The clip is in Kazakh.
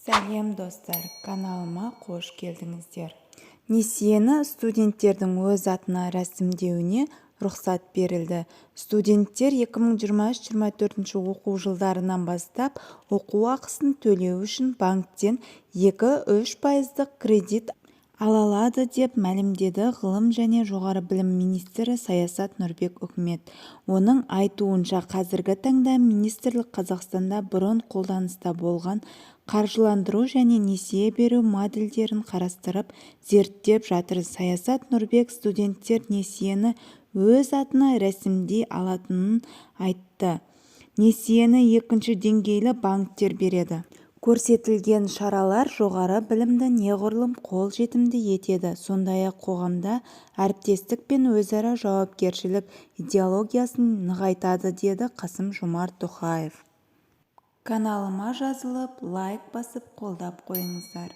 Сәлем достар, каналыма қош келдіңіздер. Несиені студенттердің өз атына рәсімдеуіне рұқсат берілді. Студенттер 2023-24 оқу жылдарынан бастап оқу ақысын төлеу үшін банктен 2-3% кредит ала алады деп мәлімдеді ғылым және жоғары білім министрі Саясат Нұрбек Үкімет. Оның айтуынша қазіргі таңда министрлік Қазақстанда бұрын қолданыста болған қаржыландыру және несие беру модельдерін қарастырып, зерттеп жатыр. Саясат Нұрбек студенттер несиені өз атына рәсімдей алатынын айтты. Несиені екінші деңгейлі банктер береді. Көрсетілген шаралар жоғары білімді неғұрлым қол жетімді етеді. Сондай-ақ қоғамда әріптестік пен өзара жауапкершілік идеологиясын нығайтады, деді Қасым-Жомарт Тоқаев. Каналыма жазылып, лайк басып қолдап қойыңыздар.